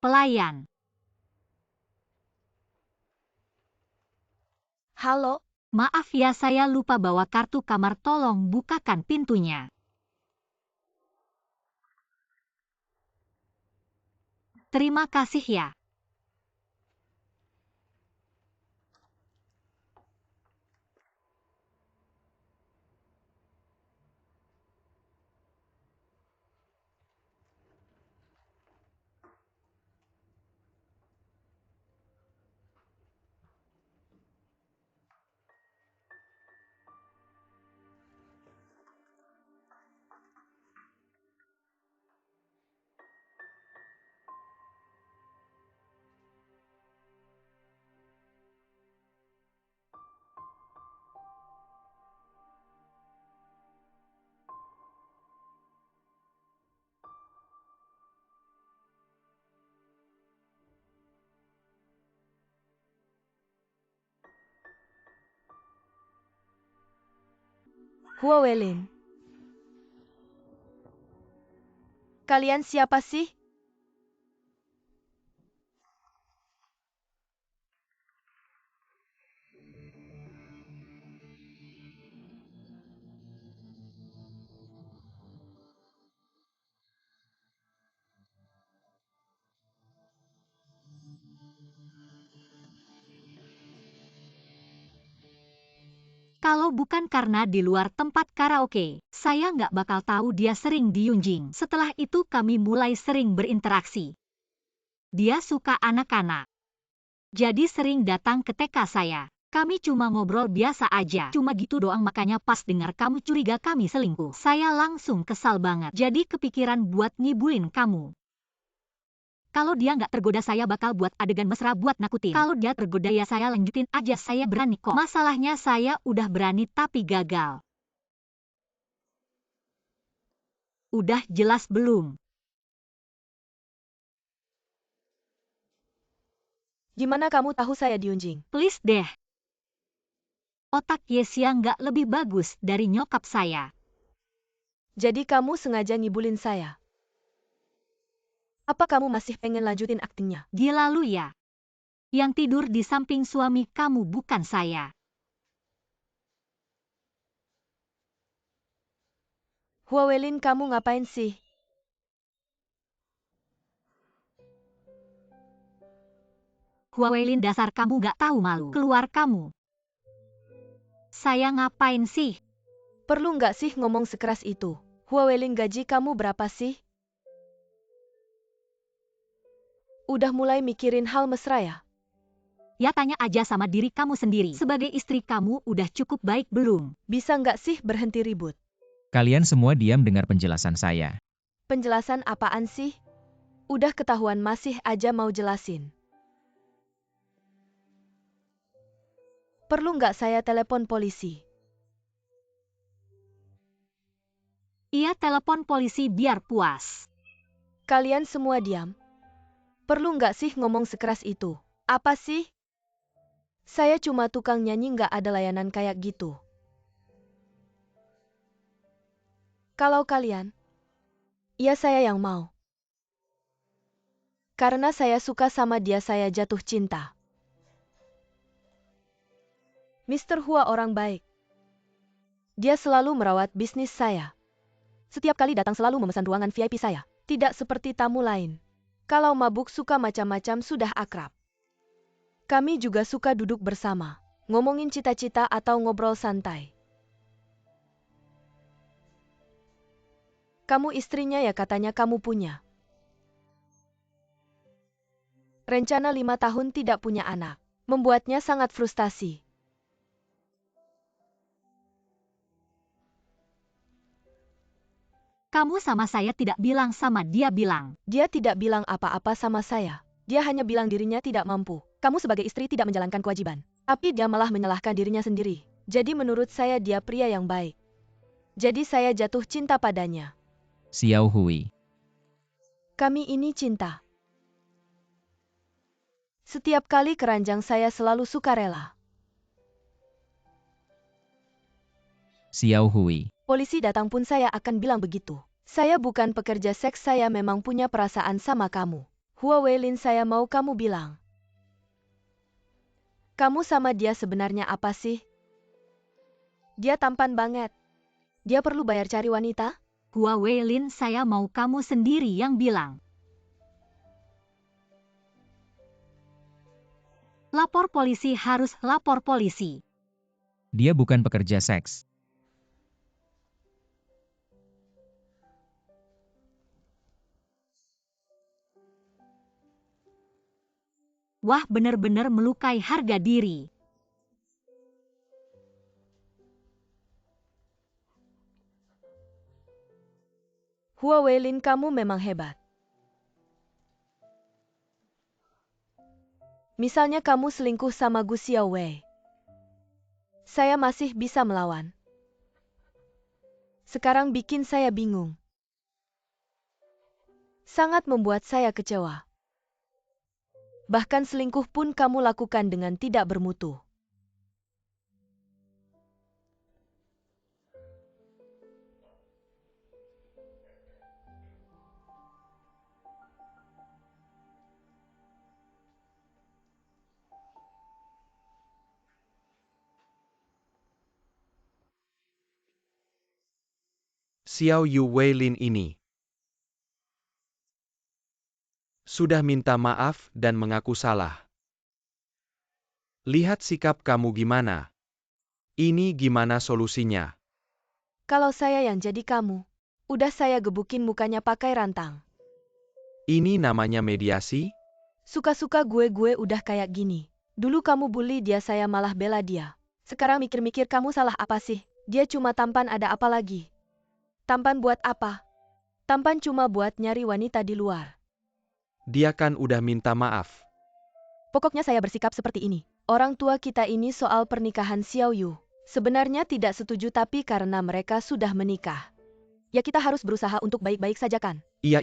pelayan. Halo, Maaf ya, saya lupa bawa kartu kamar, tolong bukakan pintunya. Terima kasih ya. Hua Welin. Kalian siapa sih? Kalau bukan karena di luar tempat karaoke, saya nggak bakal tahu dia sering di Yunjing. Setelah itu kami mulai sering berinteraksi. Dia suka anak-anak. Jadi sering datang ke TK saya. Kami cuma ngobrol biasa aja. Cuma gitu doang, makanya pas dengar kamu curiga kami selingkuh, saya langsung kesal banget. Jadi kepikiran buat ngibulin kamu. Kalau dia nggak tergoda, saya bakal buat adegan mesra buat nakutin. Kalau dia tergoda ya saya lanjutin aja, saya berani kok. Masalahnya saya udah berani tapi gagal. Udah jelas belum? Gimana kamu tahu saya di Yunjing? Please deh. Otak Yesia nggak lebih bagus dari nyokap saya. Jadi kamu sengaja ngibulin saya? Apa kamu masih pengen lanjutin aktingnya? Gila lu ya. Yang tidur di samping suami kamu bukan saya. Hua Welin, kamu ngapain sih? Huawei, dasar kamu nggak tahu malu. Keluar kamu. Saya ngapain sih? Perlu nggak sih ngomong sekeras itu? Hua Welin, gaji kamu berapa sih? Udah mulai mikirin hal mesra ya? Ya tanya aja sama diri kamu sendiri. Sebagai istri kamu udah cukup baik belum? Bisa nggak sih berhenti ribut? Kalian semua diam dengar penjelasan saya. Penjelasan apaan sih? Udah ketahuan masih aja mau jelasin. Perlu nggak saya telepon polisi? Iya, telepon polisi biar puas. Kalian semua diam. Perlu nggak sih ngomong sekeras itu? Apa sih? Saya cuma tukang nyanyi, nggak ada layanan kayak gitu. Kalau kalian, ya saya yang mau. Karena saya suka sama dia, saya jatuh cinta. Mr. Hua orang baik. Dia selalu merawat bisnis saya. Setiap kali datang selalu memesan ruangan VIP saya. Tidak seperti tamu lain. Kalau mabuk suka macam-macam, sudah akrab. Kami juga suka duduk bersama, ngomongin cita-cita atau ngobrol santai. Kamu istrinya ya, katanya kamu punya rencana 5 tahun tidak punya anak. Membuatnya sangat frustasi. Kamu sama saya tidak bilang, sama dia bilang. Dia tidak bilang apa-apa sama saya. Dia hanya bilang dirinya tidak mampu. Kamu sebagai istri tidak menjalankan kewajiban. Tapi dia malah menyalahkan dirinya sendiri. Jadi menurut saya dia pria yang baik. Jadi saya jatuh cinta padanya. Xiao Hui. Kami ini cinta. Setiap kali keranjang saya selalu sukarela. Xiao Hui. Polisi datang pun saya akan bilang begitu. Saya bukan pekerja seks, saya memang punya perasaan sama kamu. Hua Weilin, saya mau kamu bilang. Kamu sama dia sebenarnya apa sih? Dia tampan banget. Dia perlu bayar cari wanita? Hua Weilin, saya mau kamu sendiri yang bilang. Lapor polisi, harus lapor polisi. Dia bukan pekerja seks. Wah, benar-benar melukai harga diri. Hua Weilin, kamu memang hebat. Misalnya kamu selingkuh sama Gu Xiaowei. Saya masih bisa melawan. Sekarang bikin saya bingung. Sangat membuat saya kecewa. Bahkan selingkuh pun kamu lakukan dengan tidak bermutu. Xiao Yu Weilin ini sudah minta maaf dan mengaku salah. Lihat sikap kamu gimana. Ini gimana solusinya? Kalau saya yang jadi kamu, udah saya gebukin mukanya pakai rantang. Ini namanya mediasi? Suka-suka gue udah kayak gini. Dulu kamu bully dia, saya malah bela dia. Sekarang mikir-mikir kamu salah apa sih? Dia cuma tampan, ada apa lagi? Tampan buat apa? Tampan cuma buat nyari wanita di luar. Dia kan udah minta maaf. Pokoknya saya bersikap seperti ini. Orang tua kita ini soal pernikahan Xiao Yu sebenarnya tidak setuju, tapi karena mereka sudah menikah. Ya kita harus berusaha untuk baik-baik saja kan? Iya.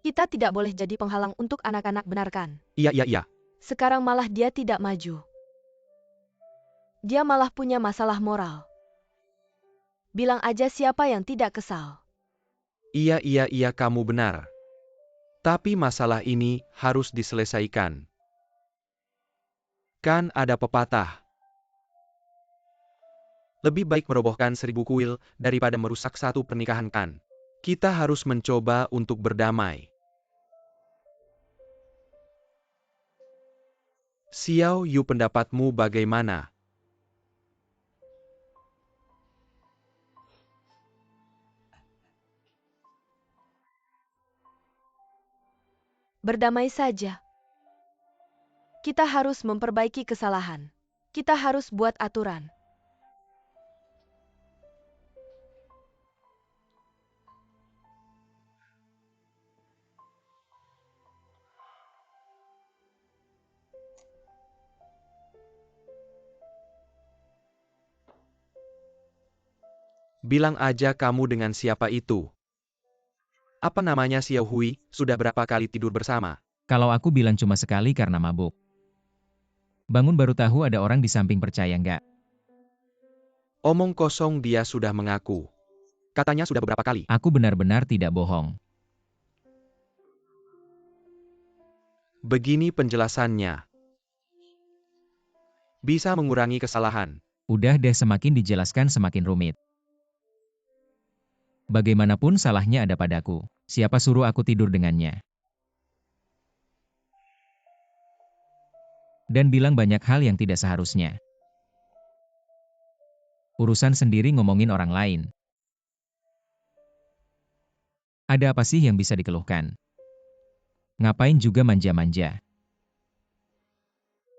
Kita tidak boleh jadi penghalang untuk anak-anak, benar kan? Iya. Sekarang malah dia tidak maju. Dia malah punya masalah moral. Bilang aja siapa yang tidak kesal. Iya, kamu benar. Tapi masalah ini harus diselesaikan. Kan ada pepatah. Lebih baik merobohkan 1000 kuil daripada merusak satu pernikahan kan. Kita harus mencoba untuk berdamai. Xiao Yu, pendapatmu bagaimana? Berdamai saja. Kita harus memperbaiki kesalahan. Kita harus buat aturan. Bilang aja kamu dengan siapa itu. Apa namanya, Xiao Hui, sudah berapa kali tidur bersama? Kalau aku bilang cuma sekali karena mabuk. Bangun baru tahu ada orang di samping, percaya nggak? Omong kosong, dia sudah mengaku. Katanya sudah beberapa kali. Aku benar-benar tidak bohong. Begini penjelasannya. Bisa mengurangi kesalahan. Udah deh, semakin dijelaskan semakin rumit. Bagaimanapun salahnya ada padaku. Siapa suruh aku tidur dengannya? Dan bilang banyak hal yang tidak seharusnya. Urusan sendiri ngomongin orang lain. Ada apa sih yang bisa dikeluhkan? Ngapain juga manja-manja?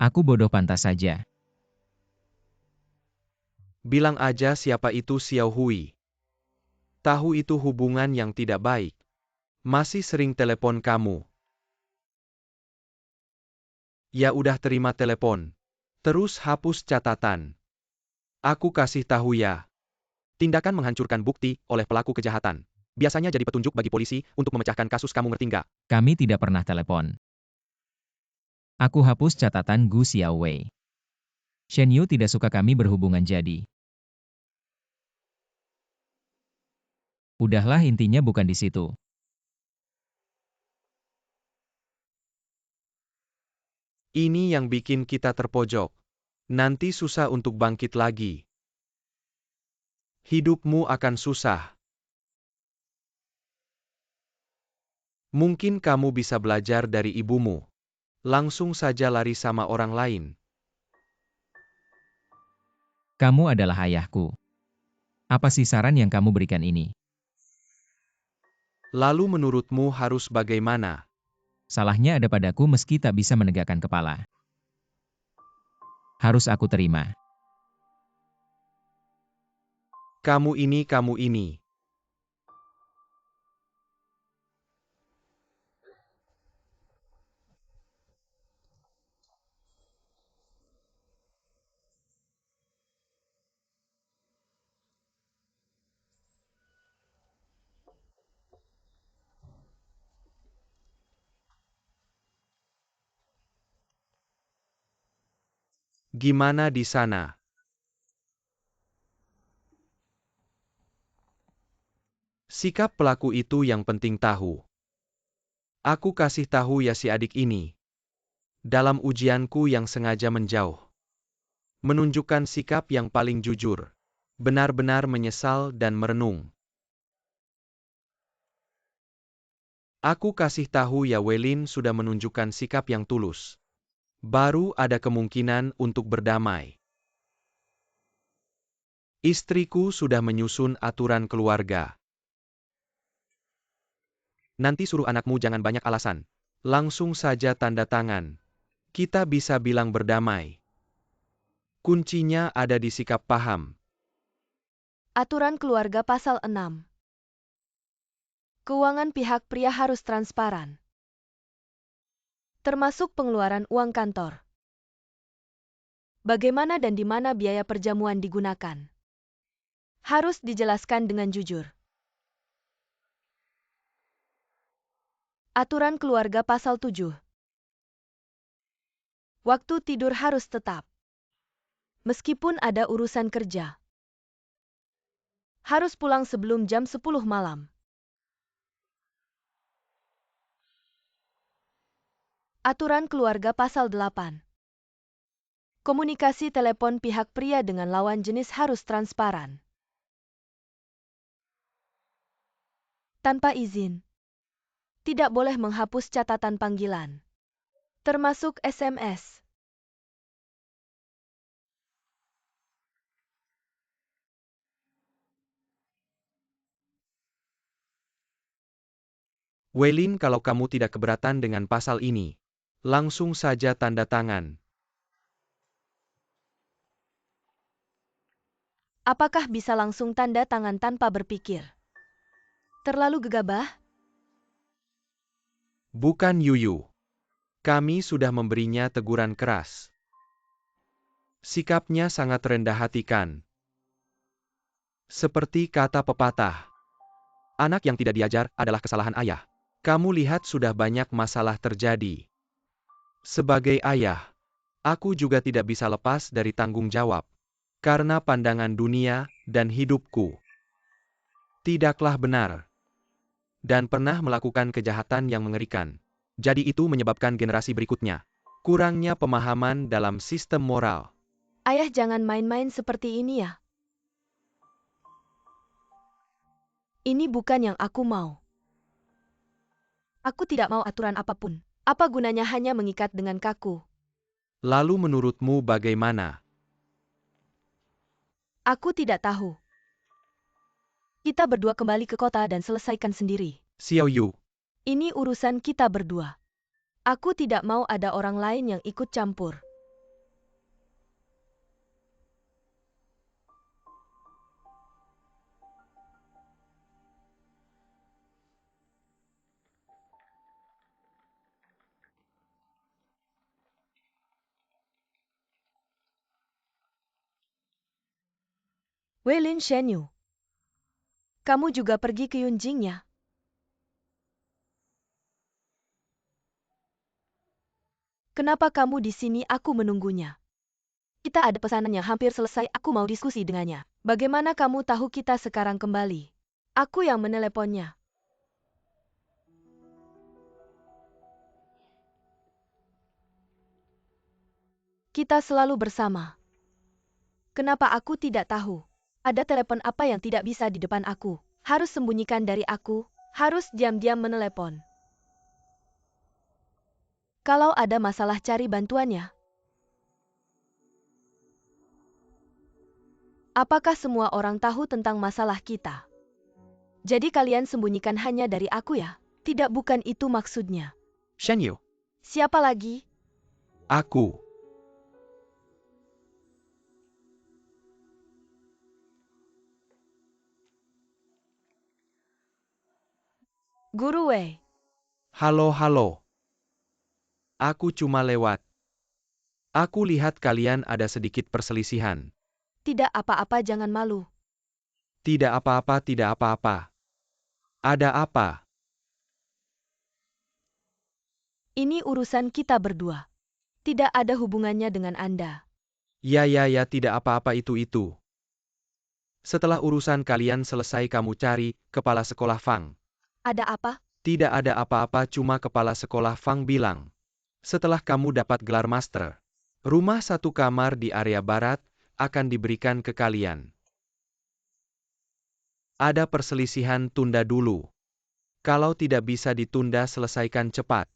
Aku bodoh pantas saja. Bilang aja siapa itu Xiao Hui. Tahu itu hubungan yang tidak baik. Masih sering telepon kamu. Ya udah, terima telepon. Terus hapus catatan. Aku kasih tahu ya. Tindakan menghancurkan bukti oleh pelaku kejahatan. Biasanya jadi petunjuk bagi polisi untuk memecahkan kasus, kamu ngerti nggak? Kami tidak pernah telepon. Aku hapus catatan Gu Xiaowei. Shen Yu tidak suka kami berhubungan jadi. Udahlah, intinya bukan di situ. Ini yang bikin kita terpojok. Nanti susah untuk bangkit lagi. Hidupmu akan susah. Mungkin kamu bisa belajar dari ibumu. Langsung saja lari sama orang lain. Kamu adalah ayahku. Apa sih saran yang kamu berikan ini? Lalu menurutmu harus bagaimana? Salahnya ada padaku meski tak bisa menegakkan kepala. Harus aku terima. Kamu ini. Gimana di sana? Sikap pelaku itu yang penting tahu. Aku kasih tahu ya si adik ini. Dalam ujianku yang sengaja menjauh. Menunjukkan sikap yang paling jujur. Benar-benar menyesal dan merenung. Aku kasih tahu ya Welin sudah menunjukkan sikap yang tulus. Baru ada kemungkinan untuk berdamai. Istriku sudah menyusun aturan keluarga. Nanti suruh anakmu jangan banyak alasan. Langsung saja tanda tangan. Kita bisa bilang berdamai. Kuncinya ada di sikap paham. Aturan keluarga pasal 6. Keuangan pihak pria harus transparan. Termasuk pengeluaran uang kantor. Bagaimana dan di mana biaya perjamuan digunakan. Harus dijelaskan dengan jujur. Aturan keluarga pasal 7. Waktu tidur harus tetap. Meskipun ada urusan kerja. Harus pulang sebelum jam 10 malam. Aturan keluarga pasal 8. Komunikasi telepon pihak pria dengan lawan jenis harus transparan. Tanpa izin. Tidak boleh menghapus catatan panggilan. Termasuk SMS. Welin, kalau kamu tidak keberatan dengan pasal ini, langsung saja tanda tangan. Apakah bisa langsung tanda tangan tanpa berpikir? Terlalu gegabah? Bukan Yuyu. Kami sudah memberinya teguran keras. Sikapnya sangat rendah hatikan. Seperti kata pepatah. Anak yang tidak diajar adalah kesalahan ayah. Kamu lihat sudah banyak masalah terjadi. Sebagai ayah, aku juga tidak bisa lepas dari tanggung jawab. Karena pandangan dunia dan hidupku tidaklah benar. Dan pernah melakukan kejahatan yang mengerikan. Jadi itu menyebabkan generasi berikutnya kurangnya pemahaman dalam sistem moral. Ayah jangan main-main seperti ini ya. Ini bukan yang aku mau. Aku tidak mau aturan apapun. Apa gunanya hanya mengikat dengan kaku? Lalu menurutmu bagaimana? Aku tidak tahu. Kita berdua kembali ke kota dan selesaikan sendiri. Xiao Yu, Ini urusan kita berdua. Aku tidak mau ada orang lain yang ikut campur. Weilin Shenyu. Kamu juga pergi ke Yunjingnya. Kenapa kamu di sini? Aku menunggunya. Kita ada pesanan yang hampir selesai. Aku mau diskusi dengannya. Bagaimana kamu tahu kita sekarang kembali? Aku yang meneleponnya. Kita selalu bersama. Kenapa aku tidak tahu? Ada telepon apa yang tidak bisa di depan aku? Harus sembunyikan dari aku, harus diam-diam menelepon. Kalau ada masalah cari bantuannya. Apakah semua orang tahu tentang masalah kita? Jadi kalian sembunyikan hanya dari aku ya? Tidak, bukan itu maksudnya. Shen Yu, Siapa lagi? aku. Guru Wei. Halo. Aku cuma lewat. Aku lihat kalian ada sedikit perselisihan. Tidak apa-apa, jangan malu. Tidak apa-apa. Ada apa? Ini urusan kita berdua. Tidak ada hubungannya dengan Anda. Ya, tidak apa-apa itu. Setelah urusan kalian selesai kamu cari kepala sekolah Fang. Ada apa? Tidak ada apa-apa, cuma kepala sekolah Fang bilang. Setelah kamu dapat gelar master, rumah satu kamar di area barat akan diberikan ke kalian. Ada perselisihan, tunda dulu. Kalau tidak bisa ditunda, selesaikan cepat.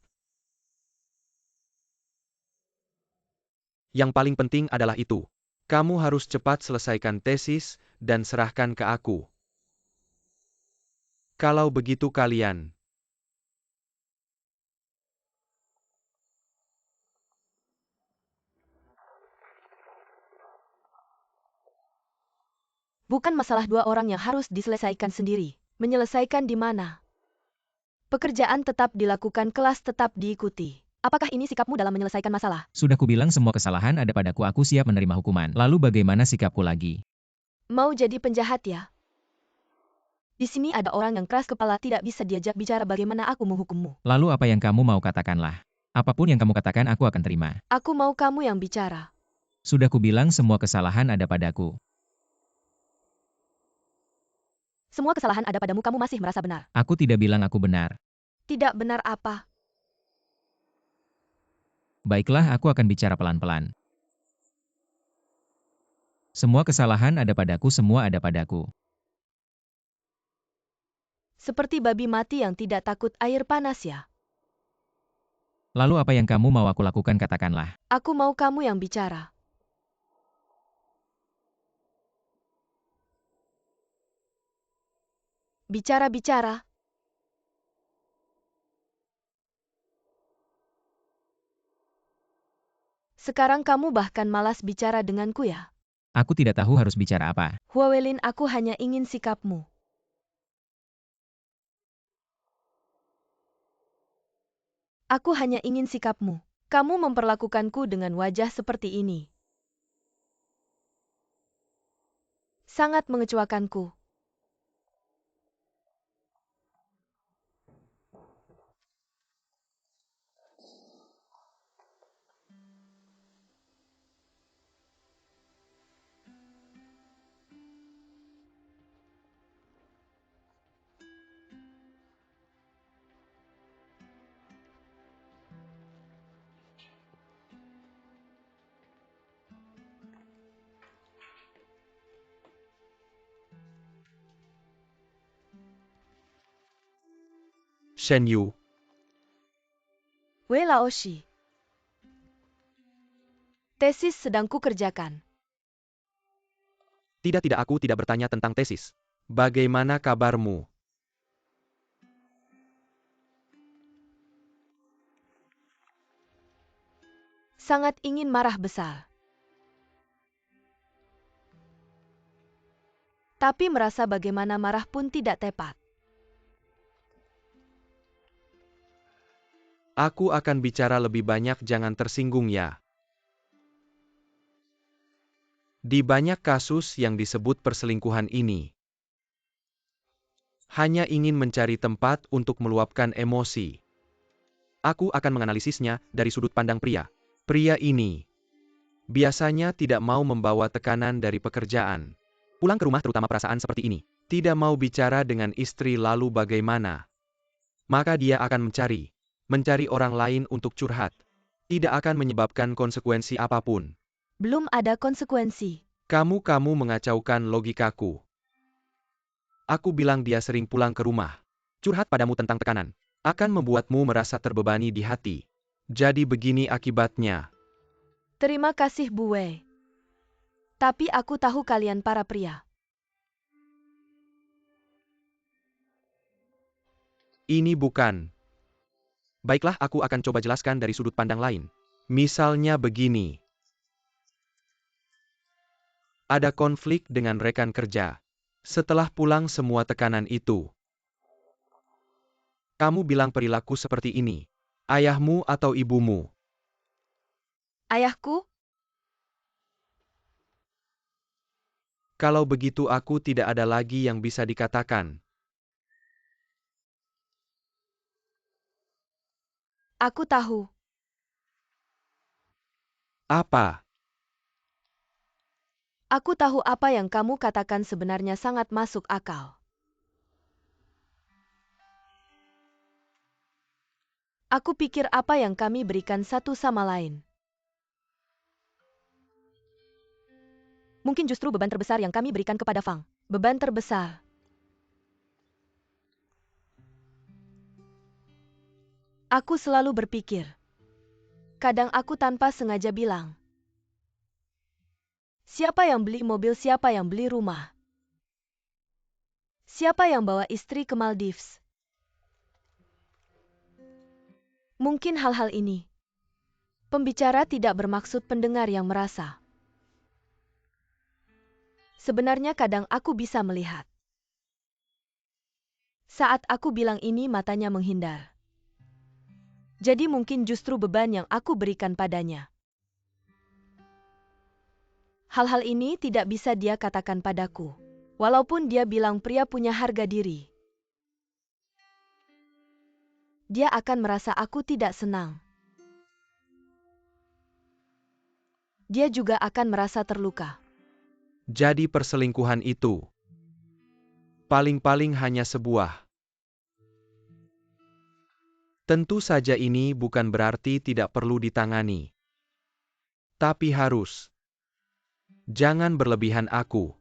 Yang paling penting adalah itu. Kamu harus cepat selesaikan tesis dan serahkan ke aku. Kalau begitu kalian. Bukan masalah dua orang yang harus diselesaikan sendiri. Menyelesaikan di mana? Pekerjaan tetap dilakukan, kelas tetap diikuti. Apakah ini sikapmu dalam menyelesaikan masalah? Sudah kubilang semua kesalahan ada padaku, aku siap menerima hukuman. Lalu bagaimana sikapku lagi? Mau jadi penjahat ya? Di sini ada orang yang keras kepala, tidak bisa diajak bicara, bagaimana aku menghukummu? Lalu apa yang kamu mau katakanlah? Apapun yang kamu katakan aku akan terima. Aku mau kamu yang bicara. Sudah kubilang semua kesalahan ada padaku. Semua kesalahan ada padamu, kamu masih merasa benar. Aku tidak bilang aku benar. Tidak benar apa? Baiklah, aku akan bicara pelan-pelan. Semua kesalahan ada padaku, semua ada padaku. Seperti babi mati yang tidak takut air panas ya? Lalu apa yang kamu mau aku lakukan, katakanlah. Aku mau kamu yang bicara. Bicara-bicara. Sekarang kamu bahkan malas bicara denganku ya? Aku tidak tahu harus bicara apa. Huawelin, aku hanya ingin sikapmu. Aku hanya ingin sikapmu. Kamu memperlakukanku dengan wajah seperti ini. Sangat mengecewakanku. Shen Yu, Wei Laoshi. Tesis sedang kukerjakan. tidak, aku tidak bertanya tentang tesis. Bagaimana kabarmu? Sangat ingin marah besar. Tapi merasa bagaimana marah pun tidak tepat. Aku akan bicara lebih banyak, jangan tersinggung ya. Di banyak kasus yang disebut perselingkuhan ini, hanya ingin mencari tempat untuk meluapkan emosi. Aku akan menganalisisnya dari sudut pandang pria. Pria ini biasanya tidak mau membawa tekanan dari pekerjaan. Pulang ke rumah terutama perasaan seperti ini. Tidak mau bicara dengan istri, lalu bagaimana? Maka dia akan mencari orang lain untuk curhat. Tidak akan menyebabkan konsekuensi apapun. Belum ada konsekuensi. Kamu mengacaukan logikaku. Aku bilang dia sering pulang ke rumah. Curhat padamu tentang tekanan. Akan membuatmu merasa terbebani di hati. Jadi begini akibatnya. Terima kasih Bu Wei. Tapi aku tahu kalian para pria. Ini bukan. Baiklah, aku akan coba jelaskan dari sudut pandang lain. Misalnya begini. Ada konflik dengan rekan kerja. Setelah pulang semua tekanan itu. Kamu bilang perilaku seperti ini. Ayahmu atau ibumu? Ayahku? Kalau begitu aku tidak ada lagi yang bisa dikatakan. Aku tahu. Apa? Aku tahu apa yang kamu katakan sebenarnya sangat masuk akal. Aku pikir apa yang kami berikan satu sama lain. Mungkin justru beban terbesar yang kami berikan kepada Fang. Beban terbesar. Aku selalu berpikir. Kadang aku tanpa sengaja bilang. Siapa yang beli mobil, siapa yang beli rumah? Siapa yang bawa istri ke Maldives? Mungkin hal-hal ini. Pembicara tidak bermaksud pendengar yang merasa. Sebenarnya kadang aku bisa melihat. Saat aku bilang ini matanya menghindar. Jadi mungkin justru beban yang aku berikan padanya. Hal-hal ini tidak bisa dia katakan padaku. Walaupun dia bilang pria punya harga diri. Dia akan merasa aku tidak senang. Dia juga akan merasa terluka. Jadi perselingkuhan itu paling-paling hanya sebuah. Tentu saja ini bukan berarti tidak perlu ditangani. Tapi harus. Jangan berlebihan aku.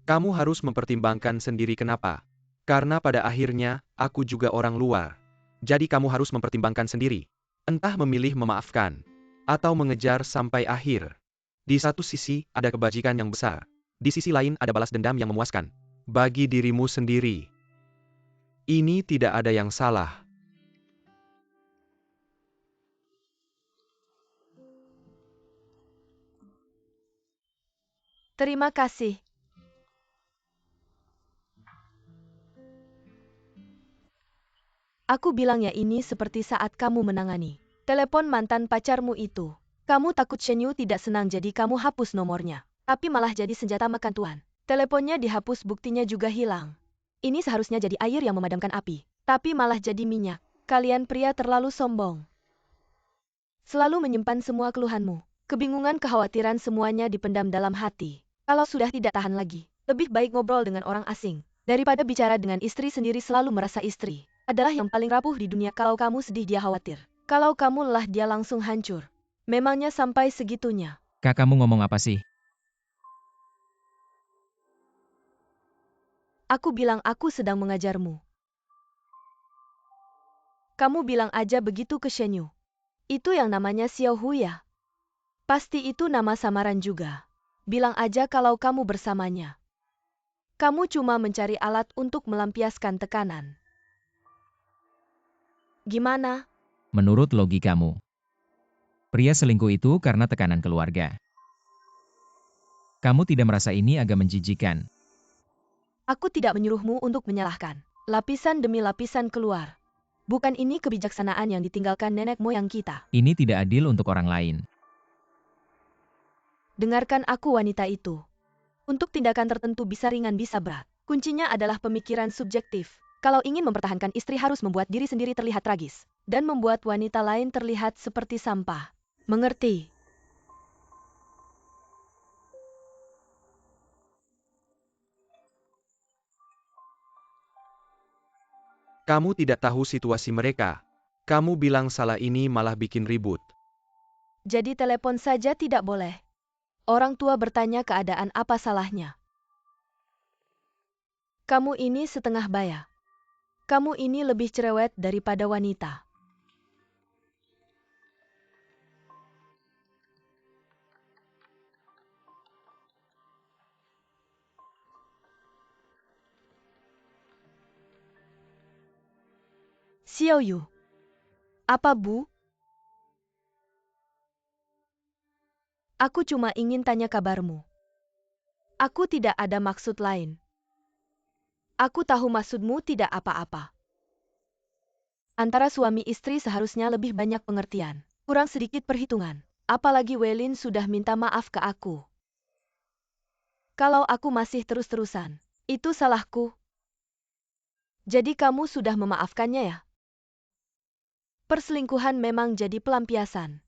Kamu harus mempertimbangkan sendiri kenapa. Karena pada akhirnya, aku juga orang luar. Jadi kamu harus mempertimbangkan sendiri. Entah memilih memaafkan. Atau mengejar sampai akhir. Di satu sisi, ada kebajikan yang besar. Di sisi lain ada balas dendam yang memuaskan. Bagi dirimu sendiri. Ini tidak ada yang salah. Terima kasih. Aku bilangnya ini seperti saat kamu menangani telepon mantan pacarmu itu. Kamu takut Shen Yu tidak senang jadi kamu hapus nomornya. Tapi malah jadi senjata makan tuan. Teleponnya dihapus, buktinya juga hilang. Ini seharusnya jadi air yang memadamkan api. Tapi malah jadi minyak. Kalian pria terlalu sombong. Selalu menyimpan semua keluhanmu. Kebingungan, kekhawatiran semuanya dipendam dalam hati. Kalau sudah tidak tahan lagi, lebih baik ngobrol dengan orang asing. Daripada bicara dengan istri sendiri, selalu merasa istri adalah yang paling rapuh di dunia. Kalau kamu sedih, dia khawatir. Kalau kamu lelah, dia langsung hancur. Memangnya sampai segitunya? Kak, kamu ngomong apa sih? Aku bilang aku sedang mengajarmu. Kamu bilang aja begitu ke Shen Yu. Itu yang namanya Xiao Hu ya? Pasti itu nama samaran juga. Bilang aja kalau kamu bersamanya. Kamu cuma mencari alat untuk melampiaskan tekanan. Gimana? Menurut logikamu, pria selingkuh itu karena tekanan keluarga. Kamu tidak merasa ini agak menjijikan? Aku tidak menyuruhmu untuk menyalahkan. Lapisan demi lapisan keluar. Bukan ini kebijaksanaan yang ditinggalkan nenek moyang kita. Ini tidak adil untuk orang lain. Dengarkan aku, wanita itu. Untuk tindakan tertentu bisa ringan bisa berat. Kuncinya adalah pemikiran subjektif. Kalau ingin mempertahankan istri harus membuat diri sendiri terlihat tragis. Dan membuat wanita lain terlihat seperti sampah. Mengerti? Kamu tidak tahu situasi mereka. Kamu bilang salah ini malah bikin ribut. Jadi telepon saja tidak boleh. Orang tua bertanya keadaan apa salahnya. Kamu ini setengah baya. Kamu ini lebih cerewet daripada wanita. Xiao Yu. Apa, Bu? Aku cuma ingin tanya kabarmu. Aku tidak ada maksud lain. Aku tahu maksudmu tidak apa-apa. Antara suami istri seharusnya lebih banyak pengertian, kurang sedikit perhitungan. Apalagi Welin sudah minta maaf ke aku. Kalau aku masih terus-terusan, itu salahku. Jadi kamu sudah memaafkannya ya? Perselingkuhan memang jadi pelampiasan.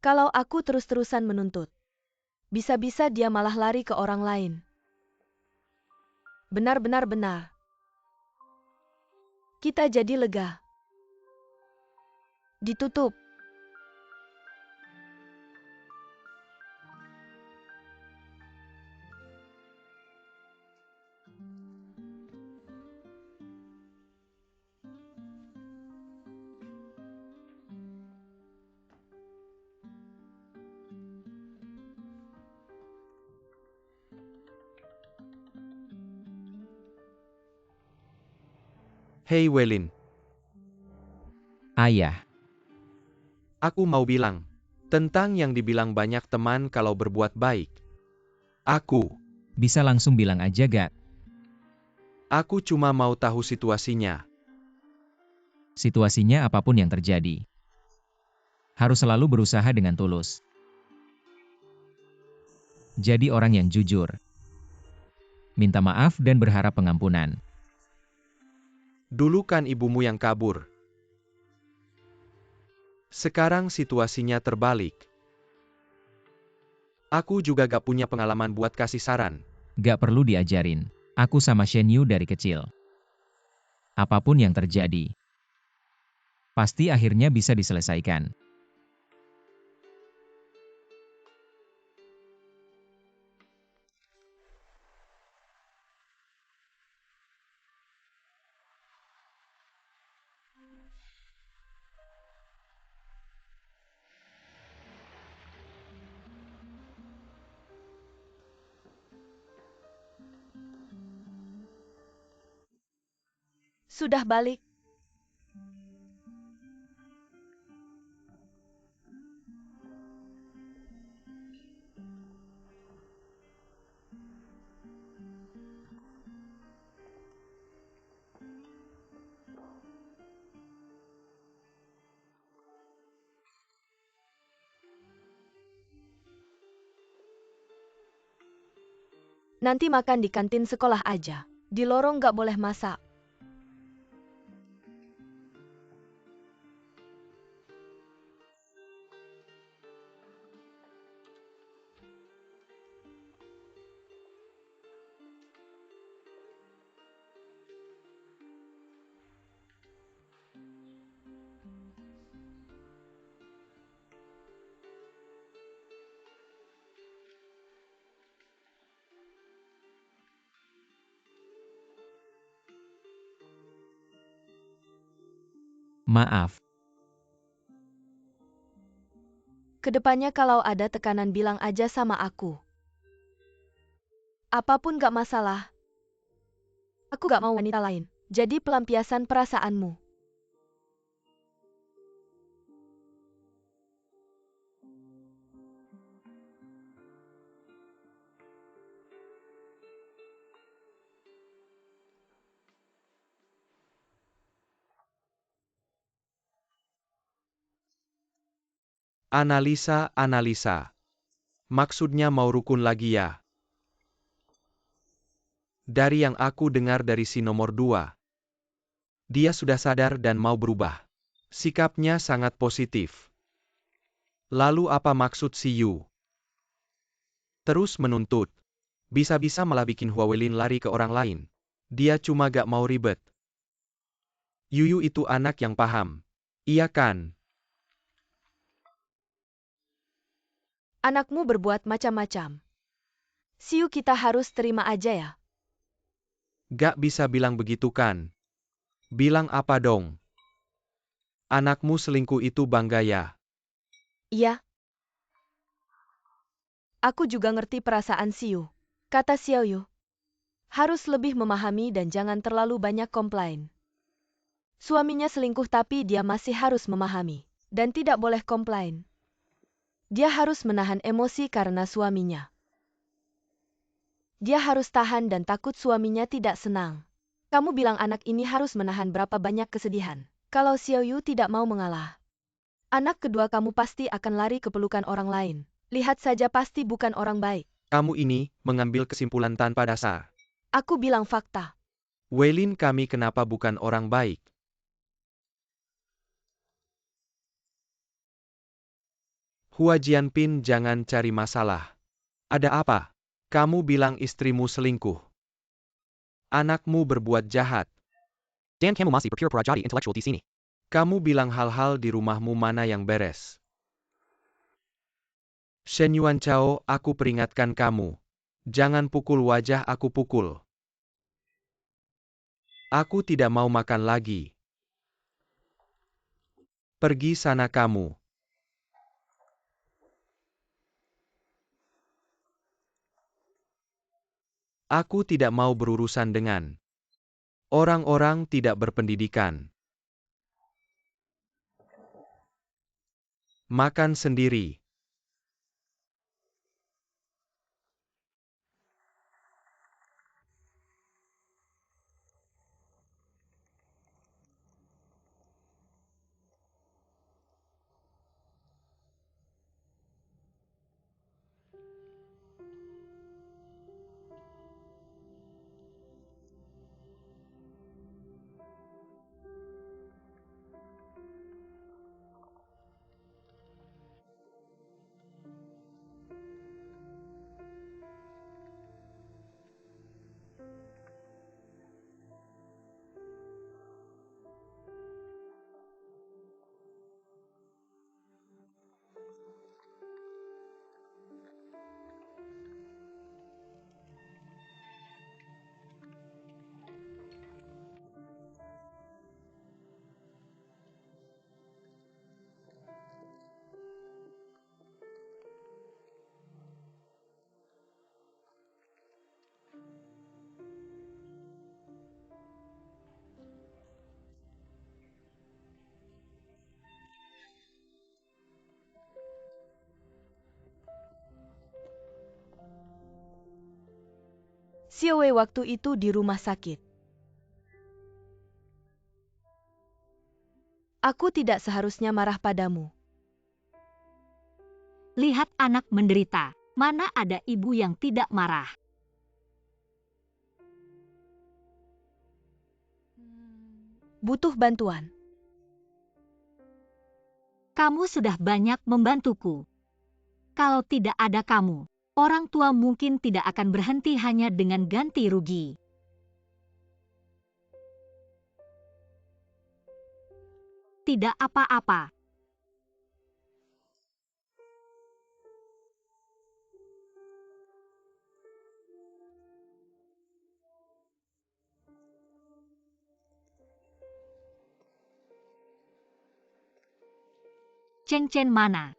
Kalau aku terus-terusan menuntut, bisa-bisa dia malah lari ke orang lain. Benar. Kita jadi lega. Ditutup. Hei Welin, Ayah, aku mau bilang tentang yang dibilang banyak teman kalau berbuat baik. Aku bisa langsung bilang aja gak? cuma mau tahu situasinya. Situasinya apapun yang terjadi. Harus selalu berusaha dengan tulus. Jadi orang yang jujur. Minta maaf dan berharap pengampunan. Dulu kan ibumu yang kabur. Sekarang situasinya terbalik. Aku juga gak punya pengalaman buat kasih saran. Gak perlu diajarin. Aku sama Shen Yu dari kecil. Apapun yang terjadi, pasti akhirnya bisa diselesaikan. Sudah balik. Nanti makan di kantin sekolah aja. Di lorong gak boleh masak. Maaf, Kedepannya kalau ada tekanan bilang aja sama aku. Apapun gak masalah. Aku gak mau wanita lain. Jadi pelampiasan perasaanmu. Analisa. Maksudnya mau rukun lagi ya? Dari yang aku dengar dari si nomor 2, dia sudah sadar dan mau berubah. Sikapnya sangat positif. Lalu apa maksud si Yu? Terus menuntut. Bisa-bisa malah bikin Huawelin lari ke orang lain. Dia cuma gak mau ribet. Yuyu itu anak yang paham. Iya kan? Anakmu berbuat macam-macam. Siu, kita harus terima aja ya. Gak bisa bilang begitu kan? Bilang apa dong? Anakmu selingkuh itu bangga ya? Iya. Aku juga ngerti perasaan Siu. Kata Xiaoyu. Harus lebih memahami dan jangan terlalu banyak komplain. Suaminya selingkuh tapi dia masih harus memahami. Dan tidak boleh komplain. Dia harus menahan emosi karena suaminya. Dia harus tahan dan takut suaminya tidak senang. Kamu bilang anak ini harus menahan berapa banyak kesedihan. Kalau Xiaoyu tidak mau mengalah, anak kedua kamu pasti akan lari ke pelukan orang lain. Lihat saja, pasti bukan orang baik. Kamu ini mengambil kesimpulan tanpa dasar. Aku bilang fakta. Weilin, kami kenapa bukan orang baik? Hua Jianpin, jangan cari masalah. Ada apa? Kamu bilang istrimu selingkuh. Anakmu berbuat jahat. Dan kamu masih berpura-pura jadi intelektual di sini. Kamu bilang hal-hal di rumahmu mana yang beres. Shen Yuanchao, aku peringatkan kamu. Jangan pukul wajah aku pukul. Aku tidak mau makan lagi. Pergi sana kamu. Aku tidak mau berurusan dengan orang-orang tidak berpendidikan. Makan sendiri. Xiaowei waktu itu di rumah sakit. Aku tidak seharusnya marah padamu. Lihat anak menderita. Mana ada ibu yang tidak marah? Butuh bantuan. Kamu sudah banyak membantuku. Kalau tidak ada kamu, orang tua mungkin tidak akan berhenti hanya dengan ganti rugi. Tidak apa-apa. Chen mana?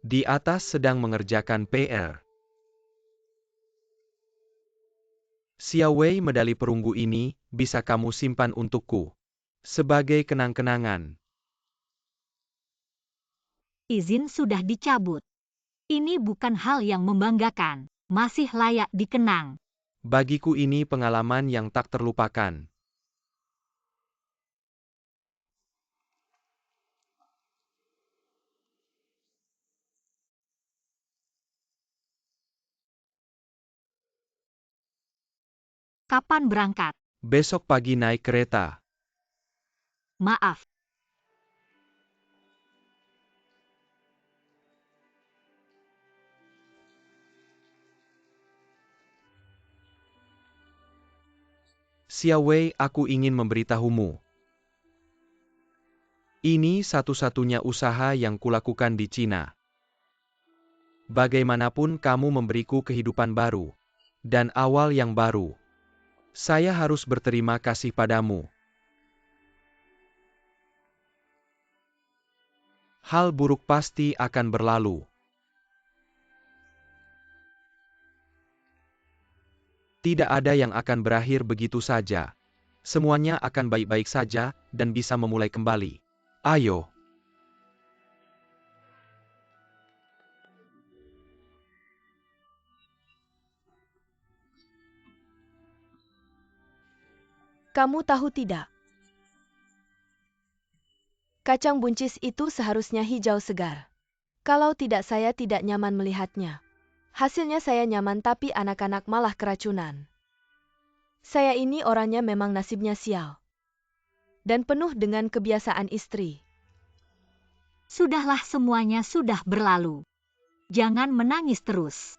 Di atas sedang mengerjakan PR. Xiaowei, medali perunggu ini bisa kamu simpan untukku. Sebagai kenang-kenangan. Izin sudah dicabut. Ini bukan hal yang membanggakan, masih layak dikenang. Bagiku ini pengalaman yang tak terlupakan. Kapan berangkat? Besok pagi naik kereta. Maaf. Xiaowei, aku ingin memberitahumu. Ini satu-satunya usaha yang kulakukan di Cina. Bagaimanapun kamu memberiku kehidupan baru dan awal yang baru. Saya harus berterima kasih padamu. Hal buruk pasti akan berlalu. Tidak ada yang akan berakhir begitu saja. Semuanya akan baik-baik saja dan bisa memulai kembali. Ayo. Kamu tahu tidak? Kacang buncis itu seharusnya hijau segar. Kalau tidak, saya tidak nyaman melihatnya. Hasilnya saya nyaman, tapi anak-anak malah keracunan. Saya ini orangnya memang nasibnya sial. Dan penuh dengan kebiasaan istri. Sudahlah, semuanya sudah berlalu. Jangan menangis terus.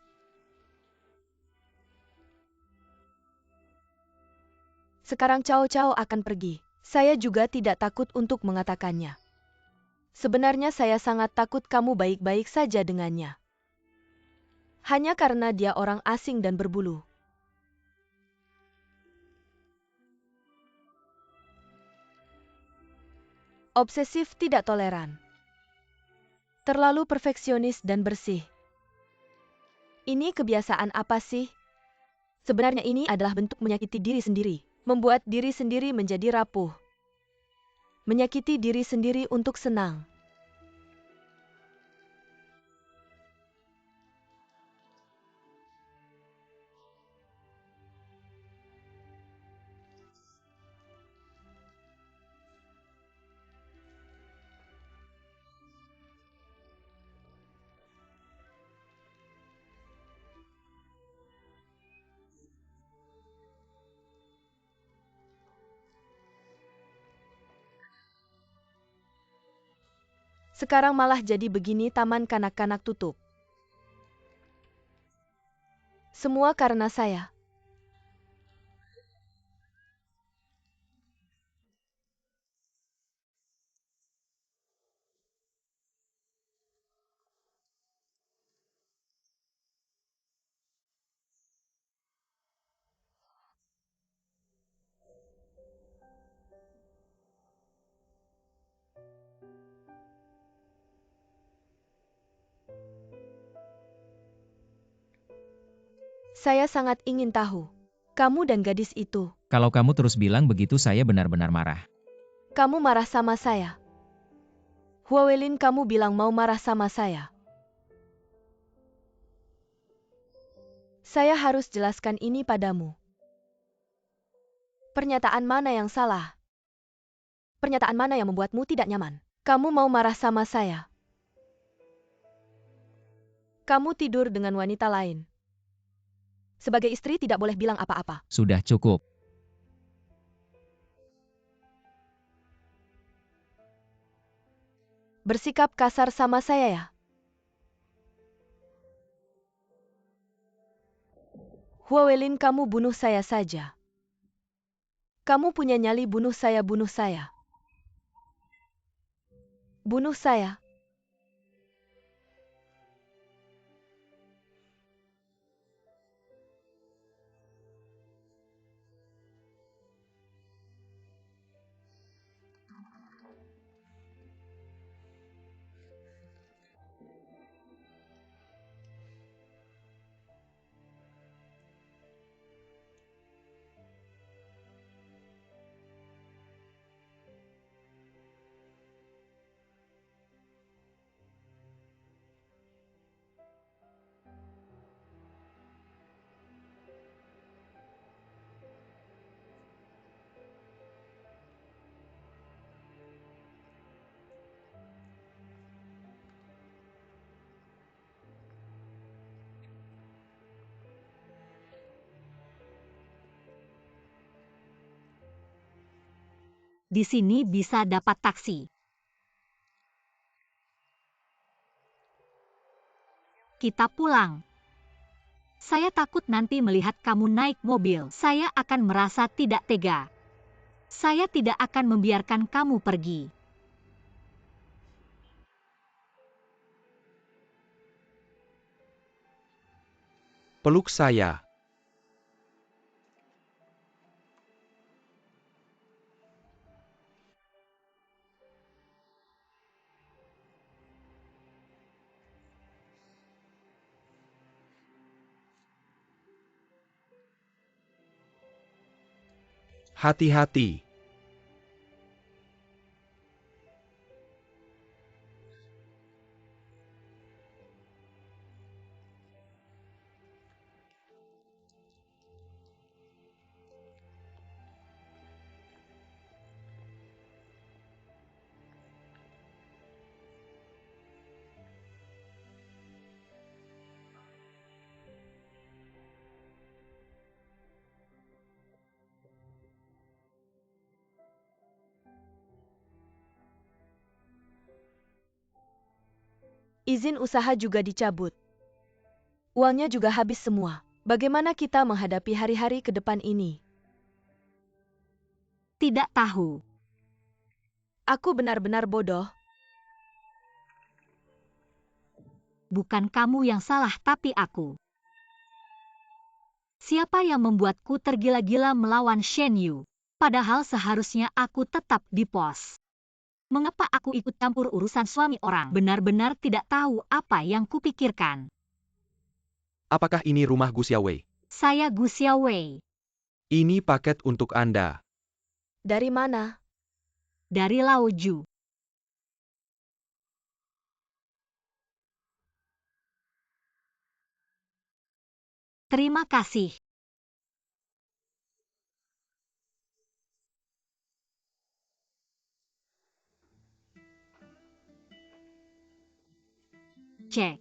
Sekarang Cao Cao akan pergi. Saya juga tidak takut untuk mengatakannya. Sebenarnya saya sangat takut kamu baik-baik saja dengannya. Hanya karena dia orang asing dan berbulu. Obsesif, tidak toleran. Terlalu perfeksionis dan bersih. Ini kebiasaan apa sih? Sebenarnya ini adalah bentuk menyakiti diri sendiri. Membuat diri sendiri menjadi rapuh. Menyakiti diri sendiri untuk senang. Sekarang malah jadi begini, taman kanak-kanak tutup. Semua karena saya. Saya sangat ingin tahu, kamu dan gadis itu, Kalau kamu terus bilang begitu, saya benar-benar marah. kamu marah sama saya. Huawelin, kamu bilang mau marah sama saya. Saya harus jelaskan ini padamu. Pernyataan mana yang salah? Pernyataan mana yang membuatmu tidak nyaman? Kamu mau marah sama saya. Kamu tidur dengan wanita lain. Sebagai istri tidak boleh bilang apa-apa. Sudah cukup. Bersikap kasar sama saya ya. Huawelin, kamu bunuh saya saja. Kamu punya nyali, bunuh saya, bunuh saya. Bunuh saya. Di sini bisa dapat taksi. Kita pulang. Saya takut nanti melihat kamu naik mobil. Saya akan merasa tidak tega. Saya tidak akan membiarkan kamu pergi. Peluk saya. Hati-hati. Izin usaha juga dicabut. Uangnya juga habis semua. Bagaimana kita menghadapi hari-hari ke depan ini? Tidak tahu. Aku benar-benar bodoh. Bukan kamu yang salah tapi aku. Siapa yang membuatku tergila-gila melawan Shen Yu? Padahal seharusnya aku tetap di pos. Mengapa aku ikut campur urusan suami orang? Benar-benar tidak tahu apa yang kupikirkan. Apakah ini rumah Gu Xiaowei? Saya Gu Xiaowei. Ini paket untuk Anda. Dari mana? Dari Laoju. Terima kasih. Cek.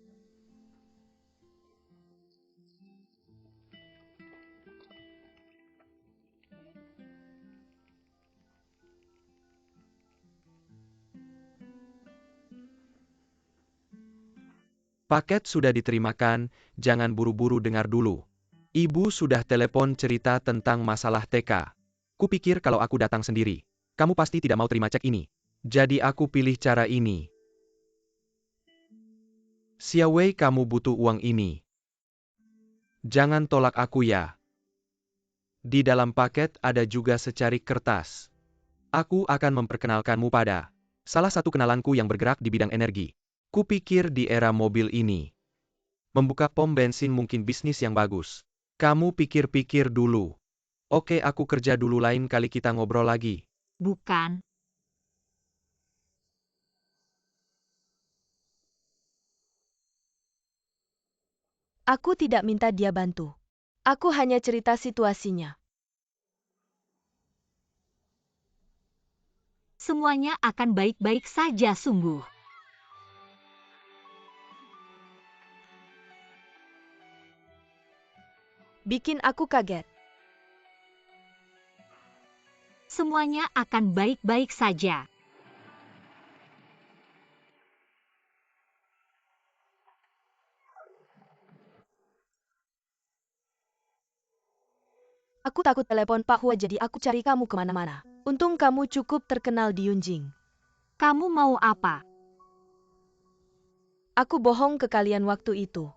Paket sudah diterimakan, jangan buru-buru dengar dulu. Ibu sudah telepon cerita tentang masalah TK. Kupikir kalau aku datang sendiri, kamu pasti tidak mau terima cek ini. Jadi aku pilih cara ini. Xiaowei, kamu butuh uang ini. Jangan tolak aku ya. Di dalam paket ada juga secarik kertas. Aku akan memperkenalkanmu pada salah satu kenalanku yang bergerak di bidang energi. Kupikir di era mobil ini, membuka pom bensin mungkin bisnis yang bagus. Kamu pikir-pikir dulu. Oke, aku kerja dulu, lain kali kita ngobrol lagi. Bukan. Aku tidak minta dia bantu. Aku hanya cerita situasinya. Semuanya akan baik-baik saja sungguh. Bikin aku kaget. Semuanya akan baik-baik saja. Aku takut telepon Pak Hua jadi aku cari kamu kemana-mana. Untung kamu cukup terkenal di Yunjing. Kamu mau apa? Aku bohong ke kalian waktu itu.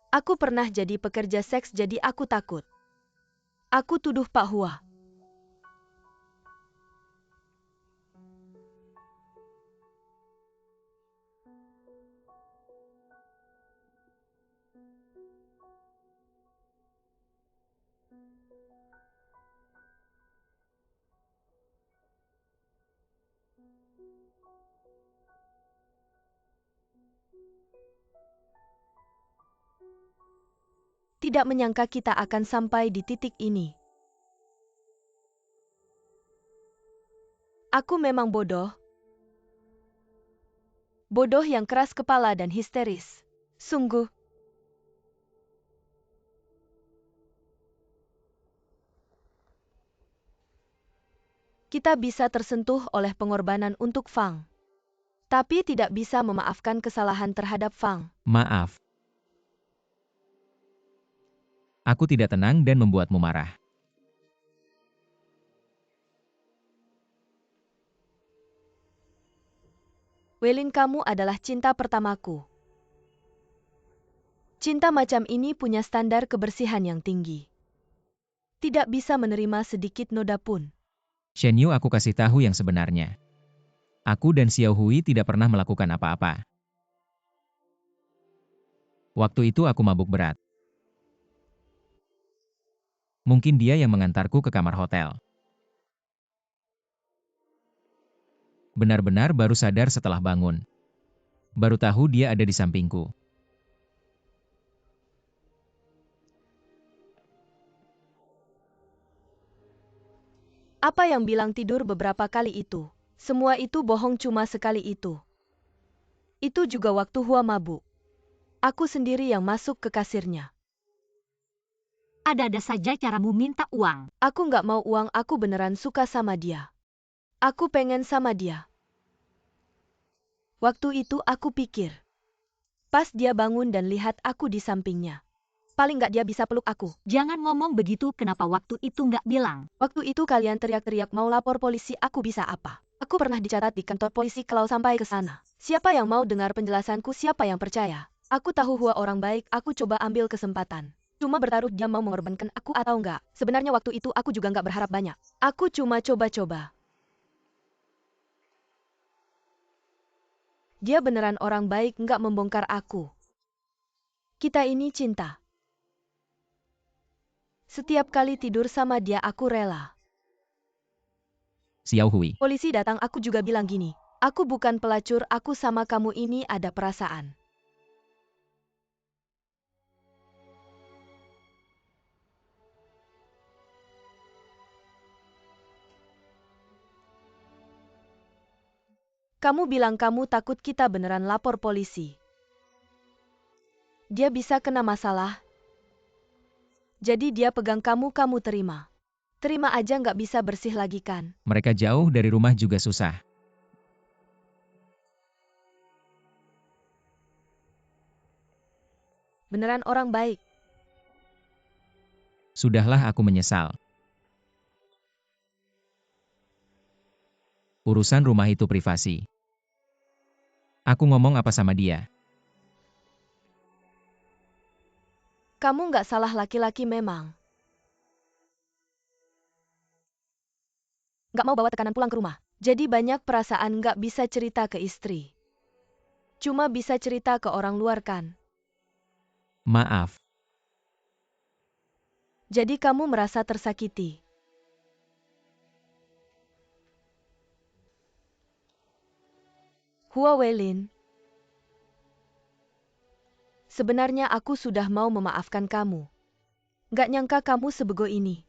Aku pernah jadi pekerja seks jadi aku takut. Aku tuduh Pak Hua. Tidak menyangka kita akan sampai di titik ini. Aku memang bodoh. Bodoh yang keras kepala dan histeris. Sungguh. Kita bisa tersentuh oleh pengorbanan untuk Fang. Tapi tidak bisa memaafkan kesalahan terhadap Fang. Maaf. Aku tidak tenang dan membuatmu marah. Weilin, kamu adalah cinta pertamaku. Cinta macam ini punya standar kebersihan yang tinggi. Tidak bisa menerima sedikit noda pun. Shen Yu, aku kasih tahu yang sebenarnya. Aku dan Xiao Hui tidak pernah melakukan apa-apa. Waktu itu aku mabuk berat. Mungkin dia yang mengantarku ke kamar hotel. Benar-benar baru sadar setelah bangun. Baru tahu dia ada di sampingku. Apa yang bilang tidur beberapa kali itu? Semua itu bohong, cuma sekali itu. Itu juga waktu Hua mabuk. Aku sendiri yang masuk ke kasirnya. Ada-ada saja caramu minta uang. Aku nggak mau uang, aku beneran suka sama dia. Aku pengen sama dia. Waktu itu aku pikir. Pas dia bangun dan lihat aku di sampingnya. Paling nggak dia bisa peluk aku. Jangan ngomong begitu, kenapa waktu itu nggak bilang? Waktu itu kalian teriak-teriak mau lapor polisi, aku bisa apa? Aku pernah dicatat di kantor polisi kalau sampai ke sana. Siapa yang mau dengar penjelasanku, siapa yang percaya? Aku tahu Hua orang baik, aku coba ambil kesempatan. Cuma bertaruh dia mau mengorbankan aku atau enggak. Sebenarnya waktu itu aku juga nggak berharap banyak. Aku cuma coba-coba. Dia beneran orang baik, nggak membongkar aku. Kita ini cinta. Setiap kali tidur sama dia aku rela. Xiao Hui. Polisi datang, aku juga bilang gini. Aku bukan pelacur, aku sama kamu ini ada perasaan. Kamu bilang kamu takut kita beneran lapor polisi. Dia bisa kena masalah. Jadi dia pegang kamu, kamu terima. Terima aja, nggak bisa bersih lagi kan? Mereka jauh dari rumah juga susah. Beneran orang baik. Sudahlah, aku menyesal. Urusan rumah itu privasi. Aku ngomong apa sama dia? Kamu nggak salah, laki-laki memang. Nggak mau bawa tekanan pulang ke rumah. Jadi banyak perasaan nggak bisa cerita ke istri. Cuma bisa cerita ke orang luar kan? Maaf. Jadi kamu merasa tersakiti. Hua Weilin. Sebenarnya aku sudah mau memaafkan kamu. Nggak nyangka kamu sebego ini.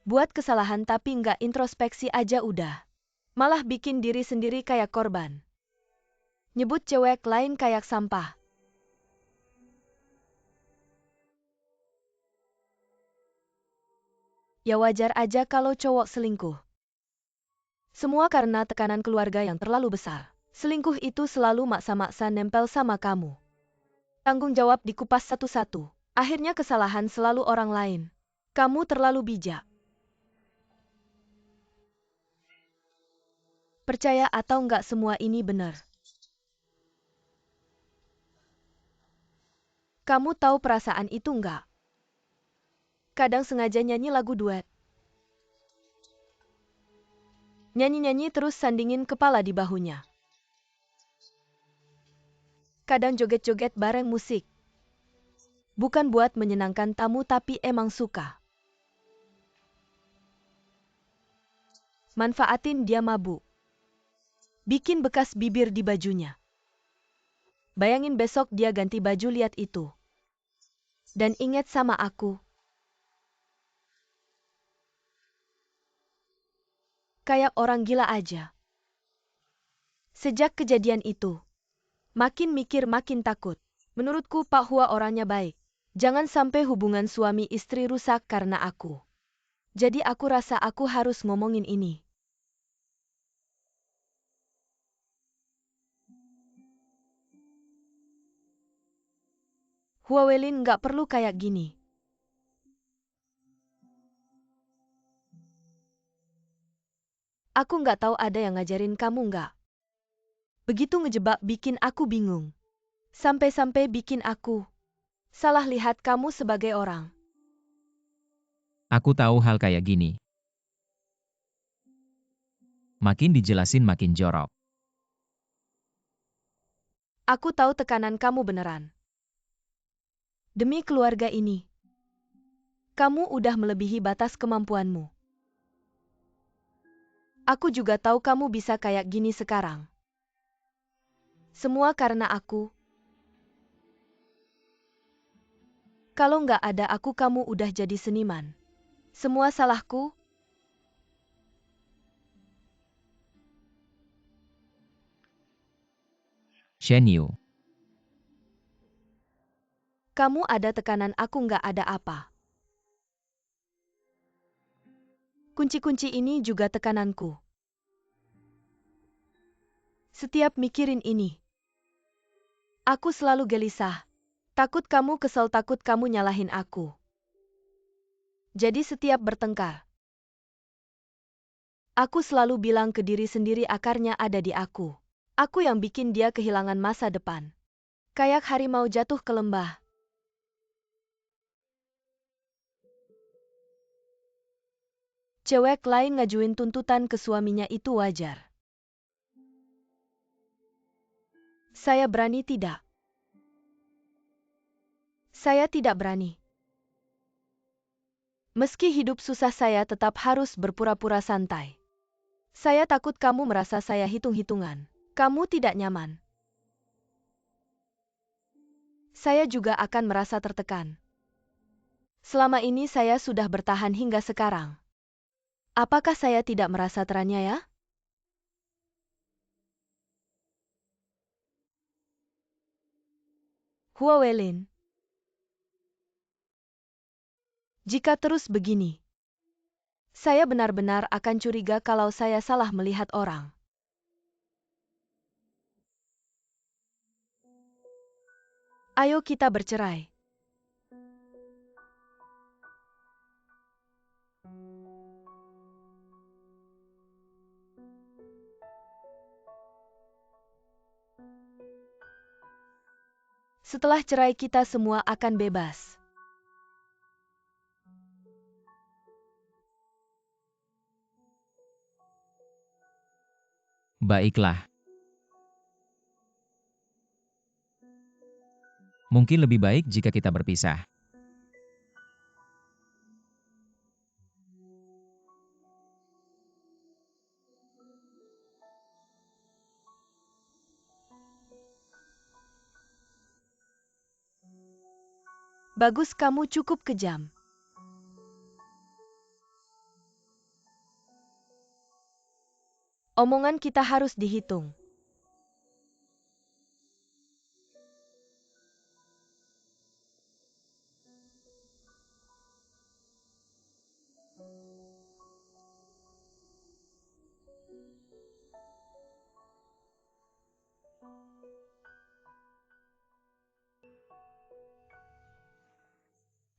Buat kesalahan tapi nggak introspeksi aja udah. Malah bikin diri sendiri kayak korban. Nyebut cewek lain kayak sampah. Ya wajar aja kalau cowok selingkuh. Semua karena tekanan keluarga yang terlalu besar. Selingkuh itu selalu maksa-maksa nempel sama kamu. Tanggung jawab dikupas satu-satu. Akhirnya kesalahan selalu orang lain. Kamu terlalu bijak. Percaya atau enggak, semua ini benar. Kamu tahu perasaan itu enggak? Kadang sengaja nyanyi lagu duet. Nyanyi-nyanyi terus sandingin kepala di bahunya. Kadang joget-joget bareng musik. Bukan buat menyenangkan tamu tapi emang suka. Manfaatin dia mabuk. Bikin bekas bibir di bajunya. Bayangin besok dia ganti baju, lihat itu. Dan ingat sama aku. Kayak orang gila aja. Sejak kejadian itu, makin mikir makin takut. Menurutku Pak Hua orangnya baik. Jangan sampai hubungan suami istri rusak karena aku. Jadi aku rasa aku harus ngomongin ini. Hua Weilin nggak perlu kayak gini. Aku nggak tahu ada yang ngajarin kamu nggak? Begitu ngejebak bikin aku bingung. Sampai-sampai bikin aku salah lihat kamu sebagai orang. Aku tahu hal kayak gini. Makin dijelasin makin jorok. Aku tahu tekanan kamu beneran. Demi keluarga ini, kamu udah melebihi batas kemampuanmu. Aku juga tahu kamu bisa kayak gini sekarang. Semua karena aku. Kalau nggak ada aku kamu udah jadi seniman. Semua salahku. Shen Yu, Kamu ada tekanan aku nggak ada apa. Kunci-kunci ini juga tekananku. Setiap mikirin ini, aku selalu gelisah. Takut kamu kesel, takut kamu nyalahin aku. Jadi setiap bertengkar, aku selalu bilang ke diri sendiri akarnya ada di aku. Aku yang bikin dia kehilangan masa depan. Kayak harimau jatuh ke lembah. Cewek lain ngajuin tuntutan ke suaminya itu wajar. Saya berani tidak? Saya tidak berani. Meski hidup susah saya tetap harus berpura-pura santai. Saya takut kamu merasa saya hitung-hitungan. Kamu tidak nyaman. Saya juga akan merasa tertekan. Selama ini saya sudah bertahan hingga sekarang. Apakah saya tidak merasa teraniaya? Hua Weilin. Jika terus begini, saya benar-benar akan curiga kalau saya salah melihat orang. Ayo kita bercerai. Setelah cerai kita semua akan bebas. baiklah. Mungkin lebih baik jika kita berpisah. Bagus, kamu cukup kejam. Omongan kita harus dihitung.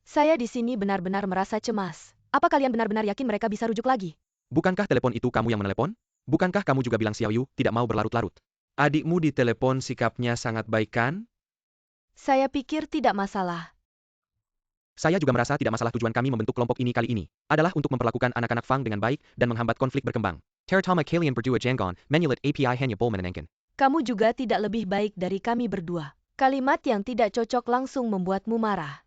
Saya di sini benar-benar merasa cemas. Apa kalian benar-benar yakin mereka bisa rujuk lagi? Bukankah telepon itu kamu yang menelepon? Bukankah kamu juga bilang Xiao Yu tidak mau berlarut-larut? Adikmu di telepon sikapnya sangat baik kan? Saya pikir tidak masalah. Saya juga merasa tidak masalah. Tujuan kami membentuk kelompok ini kali ini adalah untuk memperlakukan anak-anak Fang dengan baik dan menghambat konflik berkembang. Teratama kalian berdua jangan menyulit API hanya bol menenangkan. Kamu juga tidak lebih baik dari kami berdua. Kalimat yang tidak cocok langsung membuatmu marah.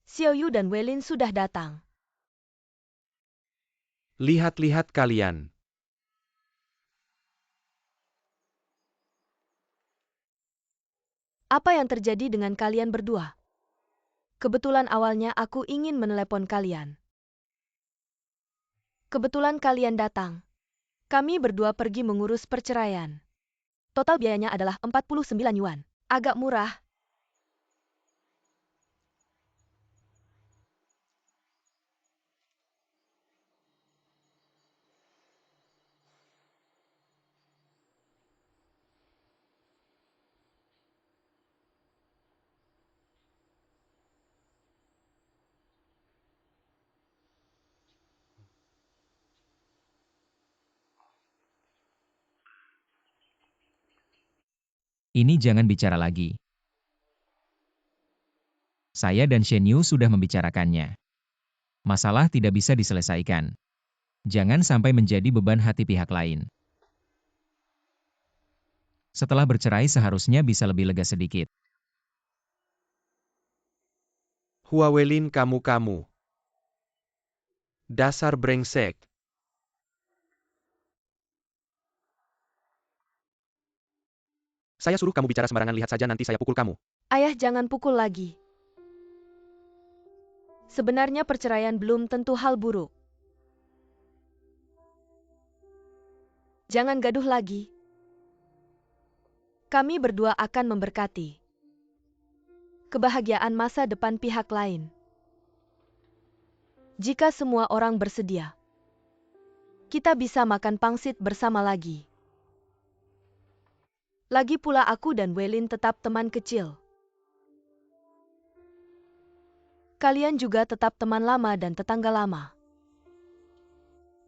Xiao Yu dan Weilin sudah datang. Lihat-lihat kalian. Apa yang terjadi dengan kalian berdua? Kebetulan awalnya aku ingin menelepon kalian. Kebetulan kalian datang. Kami berdua pergi mengurus perceraian. Total biayanya adalah 49 yuan. Agak murah. Ini jangan bicara lagi. Saya dan Shen Yu sudah membicarakannya. Masalah tidak bisa diselesaikan. Jangan sampai menjadi beban hati pihak lain. Setelah bercerai seharusnya bisa lebih lega sedikit. Huawelin kamu. Dasar brengsek. Saya suruh kamu bicara sembarangan, lihat saja nanti saya pukul kamu. Ayah, jangan pukul lagi. Sebenarnya perceraian belum tentu hal buruk. Jangan gaduh lagi. Kami berdua akan memberkati kebahagiaan masa depan pihak lain. Jika semua orang bersedia, kita bisa makan pangsit bersama lagi. Lagi pula aku dan Welin tetap teman kecil. Kalian juga tetap teman lama dan tetangga lama.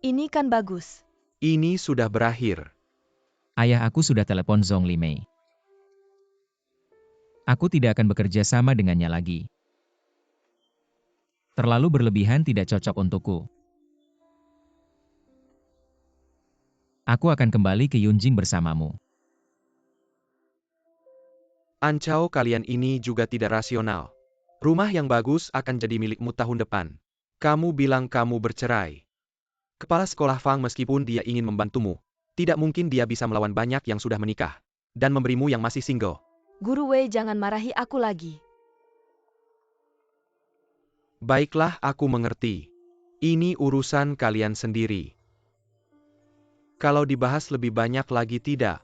Ini kan bagus. Ini sudah berakhir. Ayah aku sudah telepon Zhong Limei. Aku tidak akan bekerja sama dengannya lagi. Terlalu berlebihan tidak cocok untukku. Aku akan kembali ke Yunjing bersamamu. Ancao, kalian ini juga tidak rasional. Rumah yang bagus akan jadi milikmu tahun depan. Kamu bilang kamu bercerai. Kepala sekolah Fang, meskipun dia ingin membantumu, tidak mungkin dia bisa melawan banyak yang sudah menikah dan memberimu yang masih single. Guru Wei, jangan marahi aku lagi. Baiklah, aku mengerti. Ini urusan kalian sendiri. Kalau dibahas lebih banyak lagi tidak.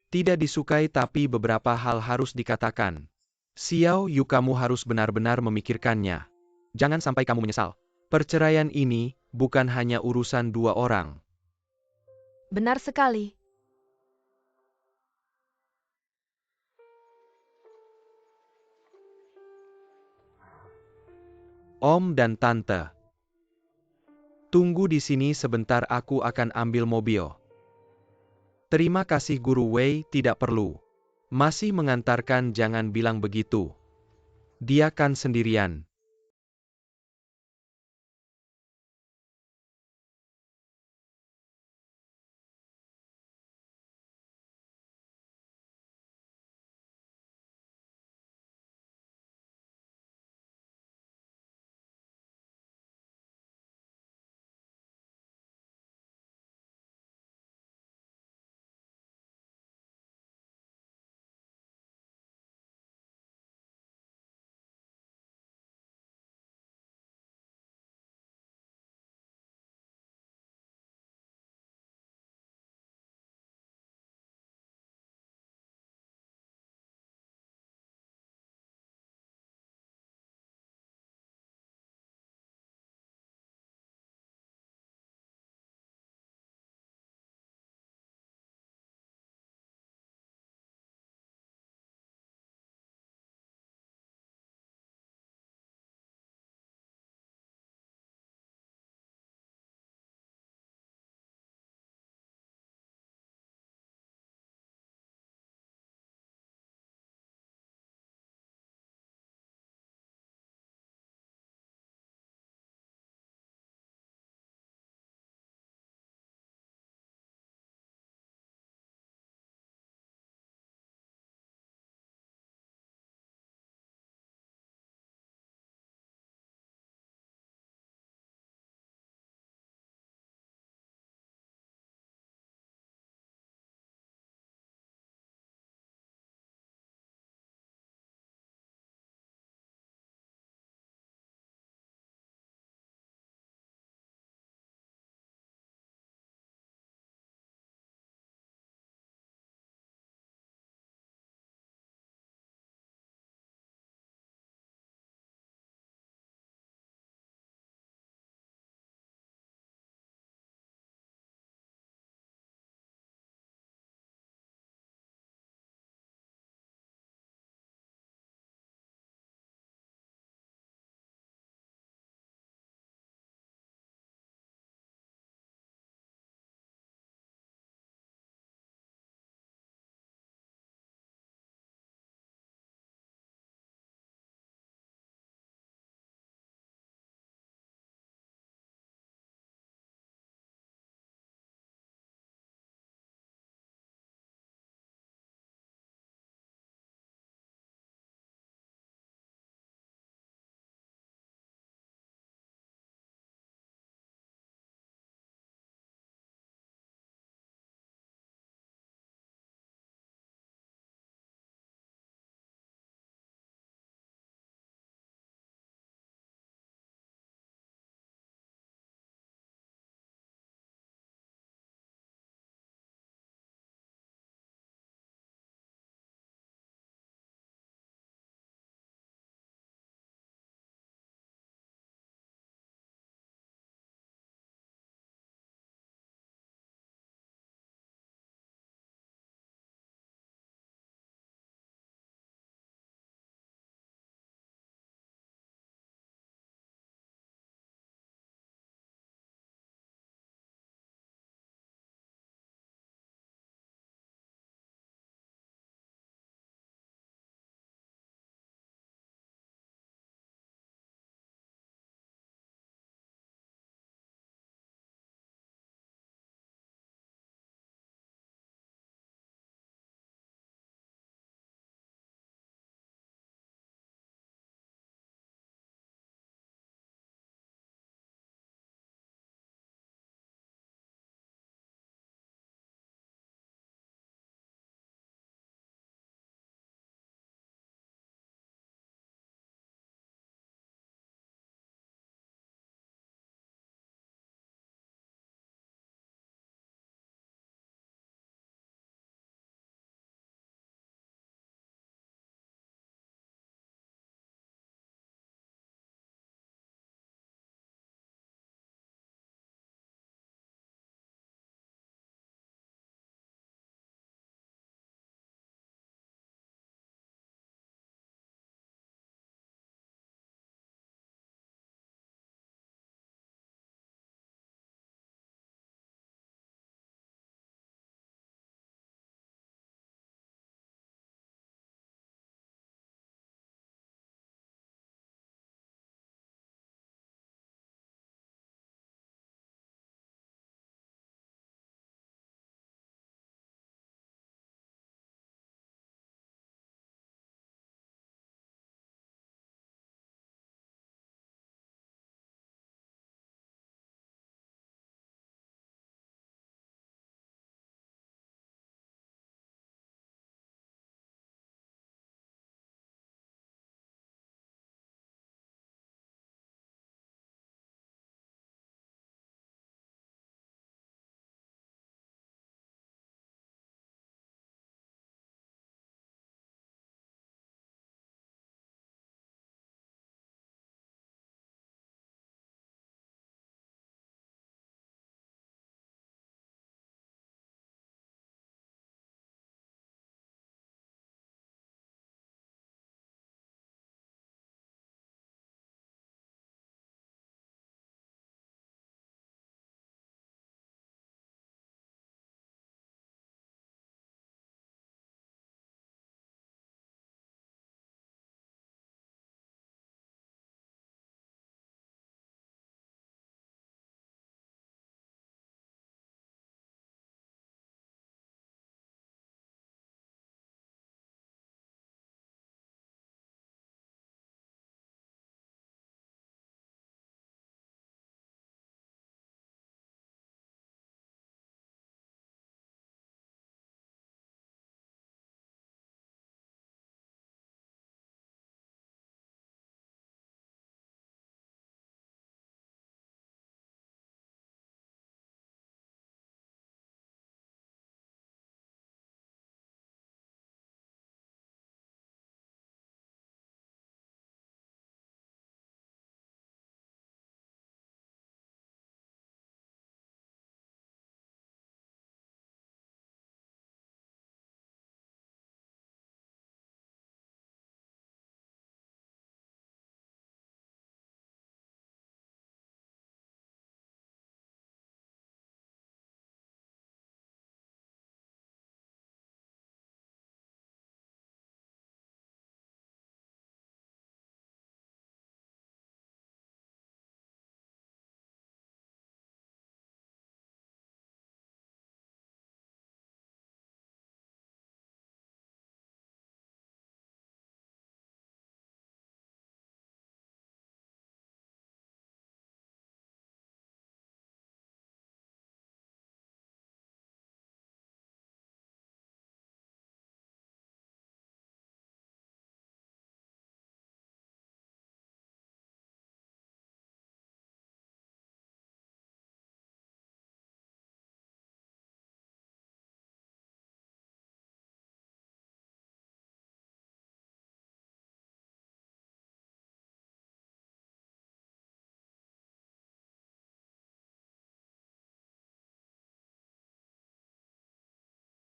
Tidak disukai, tapi beberapa hal harus dikatakan. Xiao Yu, kamu harus benar-benar memikirkannya. Jangan sampai kamu menyesal. Perceraian ini bukan hanya urusan dua orang. Benar sekali. Om dan Tante, tunggu di sini sebentar, aku akan ambil mobil. Terima kasih Guru Wei, tidak perlu. Masih mengantarkan, jangan bilang begitu. Dia kan sendirian.